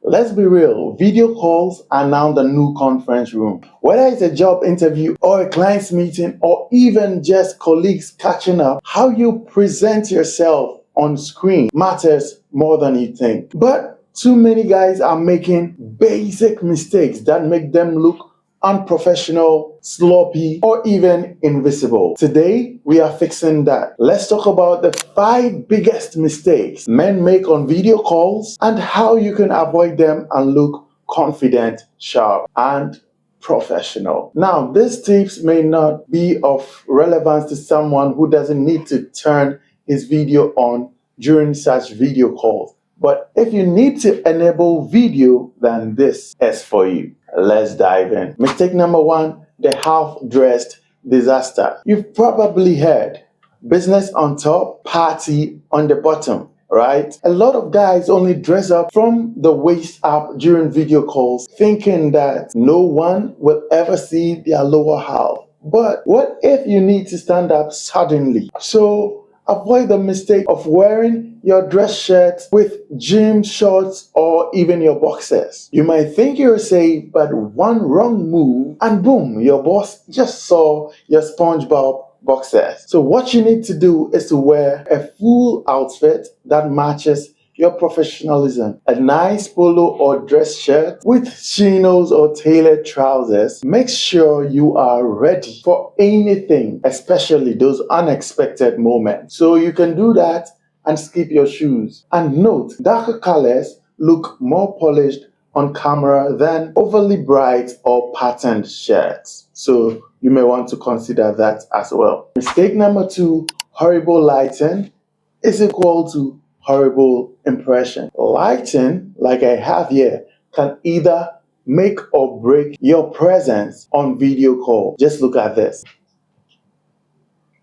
Let's be real, video calls are now the new conference room. Whether it's a job interview or a client's meeting or even just colleagues catching up, how you present yourself on screen matters more than you think. But too many guys are making basic mistakes that make them look unprofessional, sloppy, or even invisible. Today, we are fixing that. Let's talk about the 5 biggest mistakes men make on video calls and how you can avoid them and look confident, sharp, and professional. Now, these tips may not be of relevance to someone who doesn't need to turn his video on during such video calls. But if you need to enable video, then this is for you. Let's dive in. Mistake number 1, the half-dressed disaster. You've probably heard business on top, party on the bottom, right? A lot of guys only dress up from the waist up during video calls, thinking that no one will ever see their lower half. But what if you need to stand up suddenly? So avoid the mistake of wearing your dress shirt with gym shorts or even your boxers. You might think you're safe, but one wrong move and boom, your boss just saw your SpongeBob boxers. So what you need to do is to wear a full outfit that matches your professionalism. A nice polo or dress shirt with chinos or tailored trousers. Make sure you are ready for anything, especially those unexpected moments. So you can do that and skip your shoes. And note, darker colors look more polished on camera than overly bright or patterned shirts. So you may want to consider that as well. Mistake number 2, horrible lighting is equal to horrible impression. Lighting, like I have here, can either make or break your presence on video call. Just look at this.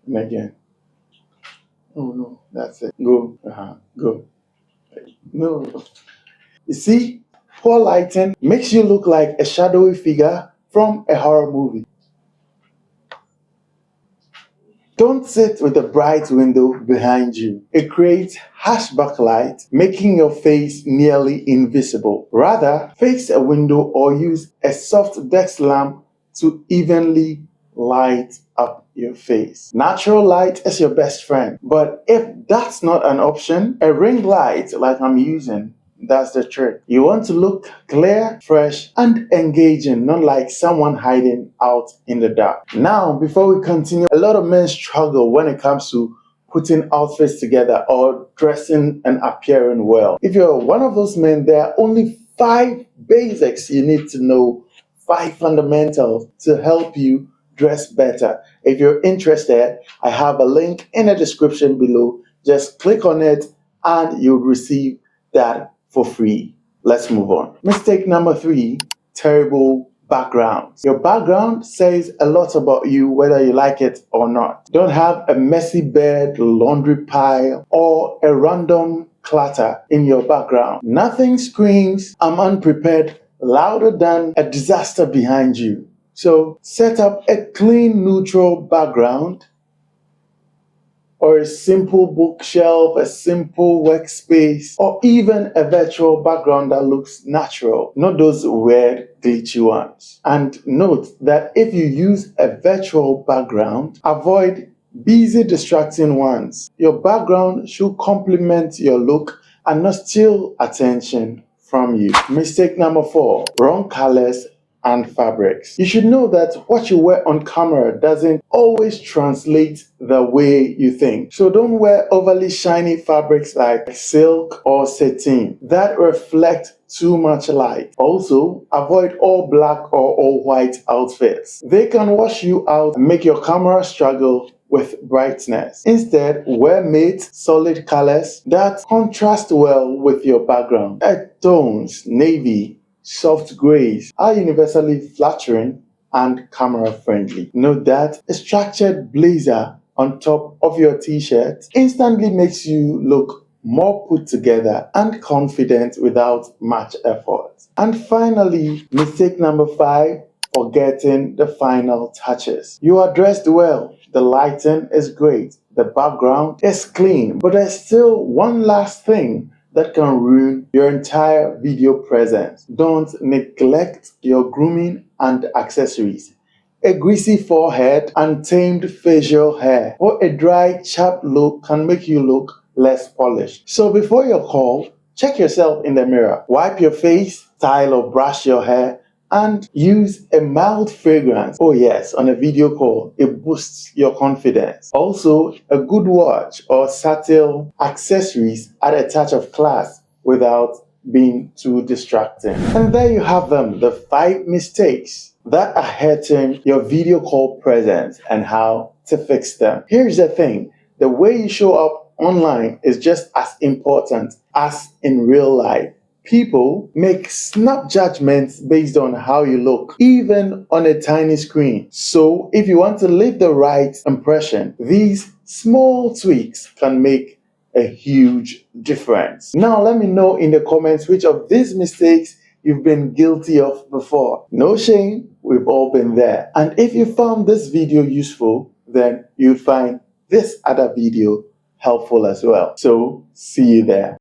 And again. Oh no, that's it. Go. Go. No. You see, poor lighting makes you look like a shadowy figure from a horror movie. Don't sit with a bright window behind you. It creates harsh backlight, making your face nearly invisible. Rather, face a window or use a soft desk lamp to evenly light up your face. Natural light is your best friend, but if that's not an option, a ring light like I'm using, that's the trick. You want to look clear, fresh, and engaging, not like someone hiding out in the dark. Now, before we continue, a lot of men struggle when it comes to putting outfits together or dressing and appearing well. If you're one of those men, there are only 5 basics you need to know, 5 fundamentals to help you dress better. If you're interested, I have a link in the description below. Just click on it and you'll receive that for free. Let's move on. Mistake number 3, terrible backgrounds. Your background says a lot about you, whether you like it or not. Don't have a messy bed, laundry pile, or a random clutter in your background. Nothing screams, I'm unprepared, louder than a disaster behind you. So set up a clean, neutral background, or a simple bookshelf, a simple workspace, or even a virtual background that looks natural, not those weird, glitchy ones. And note that if you use a virtual background, avoid busy, distracting ones. Your background should complement your look and not steal attention from you. Mistake number 4, wrong colors and fabrics. You should know that what you wear on camera doesn't always translate the way you think. So don't wear overly shiny fabrics like silk or satin that reflect too much light. Also, avoid all black or all white outfits. They can wash you out and make your camera struggle with brightness. Instead, wear matte, solid colors that contrast well with your background. Earth tones, navy, soft grays are universally flattering and camera friendly. Note that a structured blazer on top of your t-shirt instantly makes you look more put together and confident without much effort. And finally, mistake number 5, forgetting the final touches. You are dressed well, the lighting is great, the background is clean, but there's still one last thing that can ruin your entire video presence. Don't neglect your grooming and accessories. A greasy forehead, untamed facial hair, or a dry, chapped look can make you look less polished. So before your call, check yourself in the mirror. Wipe your face, style or brush your hair, and use a mild fragrance. Oh yes, on a video call, it boosts your confidence. Also, a good watch or subtle accessories add a touch of class without being too distracting. And there you have them, the 5 mistakes that are hurting your video call presence and how to fix them. Here's the thing, the way you show up online is just as important as in real life. People make snap judgments based on how you look, even on a tiny screen. So if you want to leave the right impression, these small tweaks can make a huge difference. Now let me know in the comments which of these mistakes you've been guilty of before. No shame, we've all been there. And if you found this video useful, then you'll find this other video helpful as well. So see you there.